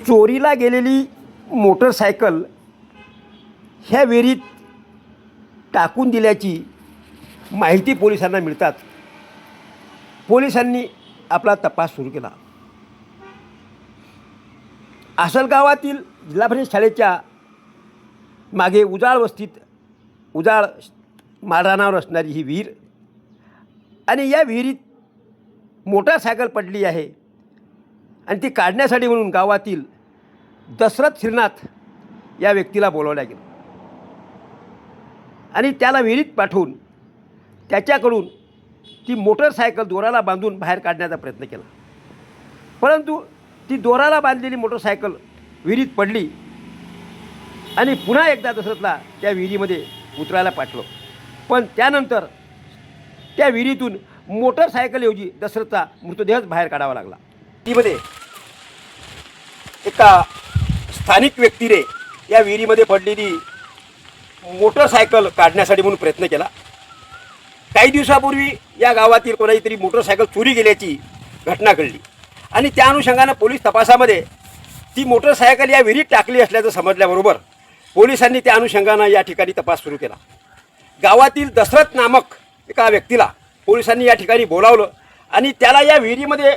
चोरीला गेलेली मोटरसायकल ह्या विहिरीत टाकून दिल्याची माहिती पोलिसांना मिळतात पोलिसांनी आपला तपास सुरू केला. आसलगावातील जिल्हा परिषद शाळेच्या मागे उजाळ वस्तीत उजाळ माळरानावर असणारी ही विहीर आणि या विहिरीत मोटारसायकल पडली आहे आणि ती काढण्यासाठी म्हणून गावातील दशरथ श्रीनाथ या व्यक्तीला बोलवल्या गेलं आणि त्याला विहिरीत पाठवून त्याच्याकडून ती मोटरसायकल दोराला बांधून बाहेर काढण्याचा प्रयत्न केला. परंतु ती दोराला बांधलेली मोटरसायकल विहिरीत पडली आणि पुन्हा एकदा दशरथला त्या विहिरीमध्ये उतरायला पाठवलं. पण त्यानंतर त्या विहिरीतून मोटरसायकलऐवजी दशरथचा मृतदेहच बाहेर काढावा लागला. विहिरीमध्ये एका स्थानिक व्यक्तीने या विहिरीमध्ये पडलेली मोटरसायकल काढण्यासाठी म्हणून प्रयत्न केला. काही दिवसापूर्वी या गावातील कोणाची तरी मोटरसायकल चोरी गेल्याची घटना घडली आणि त्या अनुषंगानं पोलीस तपासामध्ये ती मोटरसायकल या विहिरीत टाकली असल्याचं समजल्याबरोबर पोलिसांनी त्या अनुषंगानं या ठिकाणी तपास सुरू केला. गावातील दशरथ नामक एका व्यक्तीला पोलिसांनी या ठिकाणी बोलावलं आणि त्याला या विहिरीमध्ये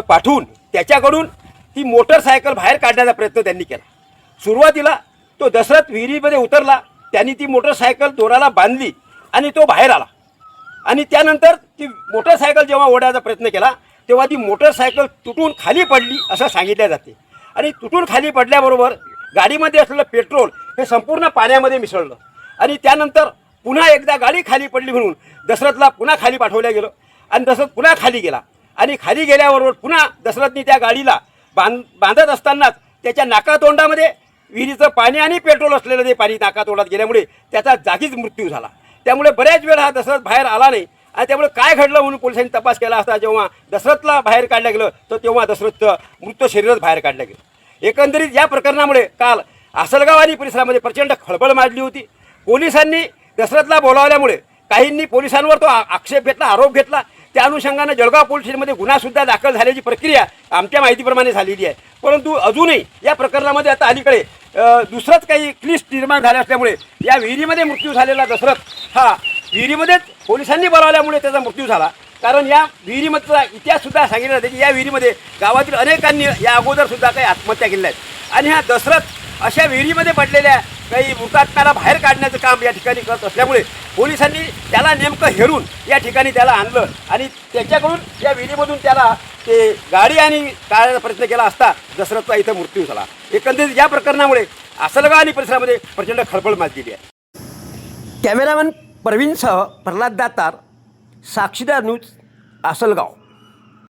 पाठवून त्याच्याकडून ती मोटरसायकल बाहेर काढण्याचा प्रयत्न त्यांनी केला. सुरुवातीला तो दशरथ विहिरीमध्ये उतरला, त्यांनी ती मोटरसायकल दोराला बांधली आणि तो बाहेर आला आणि त्यानंतर ती मोटरसायकल जेव्हा ओढायचा प्रयत्न केला तेव्हा ती मोटरसायकल तुटून खाली पडली असं सांगितले जाते आणि तुटून खाली पडल्याबरोबर गाडीमध्ये असलेलं पेट्रोल हे संपूर्ण पाण्यामध्ये मिसळलं आणि त्यानंतर पुन्हा एकदा गाडी खाली पडली म्हणून दशरथला पुन्हा खाली पाठवलं गेलं आणि दशरथ पुन्हा खाली गेला आणि खाली गेल्याबरोबर पुन्हा दशरथनी त्या गाडीला बांधत असतानाच त्याच्या नाकातोंडामध्ये विहिरीचं पाणी आणि पेट्रोल असलेलं ते पाणी नाकातोंडात गेल्यामुळे त्याचा जागीच मृत्यू झाला. त्यामुळे बऱ्याच वेळ हा दशरथ बाहेर आला नाही आणि त्यामुळे काय घडलं म्हणून पोलिसांनी तपास केला असता जेव्हा दशरथला बाहेर काढलं गेलं तर तेव्हा दशरथचं मृत शरीरच बाहेर काढलं गेलं. एकंदरीत या प्रकरणामुळे काल आसलगाव आणि परिसरामध्ये प्रचंड खळबळ माजली होती. पोलिसांनी दशरथला बोलावल्यामुळे काहींनी पोलिसांवर तो आक्षेप घेतला, आरोप घेतला. त्या अनुषंगानं जळगाव पोलीस स्टेशनमध्ये गुन्हासुद्धा दाखल झाल्याची प्रक्रिया आमच्या माहितीप्रमाणे झालेली आहे. परंतु अजूनही या प्रकरणामध्ये आता अलीकडे दुसरंच काही क्लिष्ट निर्माण झाले असल्यामुळे या विहिरीमध्ये मृत्यू झालेला दशरथ हा विहिरीमध्येच पोलिसांनी बोलावल्यामुळे त्याचा मृत्यू झाला. कारण या विहिरीमधला इतिहाससुद्धा सांगितला जाते की या विहिरीमध्ये गावातील अनेकांनी या अगोदरसुद्धा काही आत्महत्या केलेल्या आहेत आणि हा दशरथ अशा विहिरीमध्ये पडलेल्या काही मृतात्म्याला बाहेर काढण्याचं काम या ठिकाणी करत असल्यामुळे पोलिसांनी त्याला नेमकं हेरून या ठिकाणी त्याला आणलं आणि त्याच्याकडून या विहिरीमधून त्याला ते गाडी आणि काढण्याचा प्रयत्न केला असता दशरथचा इथं मृत्यू झाला. एकंदरीत या प्रकरणामुळे आसलगाव आणि परिसरामध्ये प्रचंड खळबळ माजलेली आहे. कॅमेरामॅन प्रवीणसह प्रल्हाद दातार, साक्षीदार न्यूज, आसलगाव.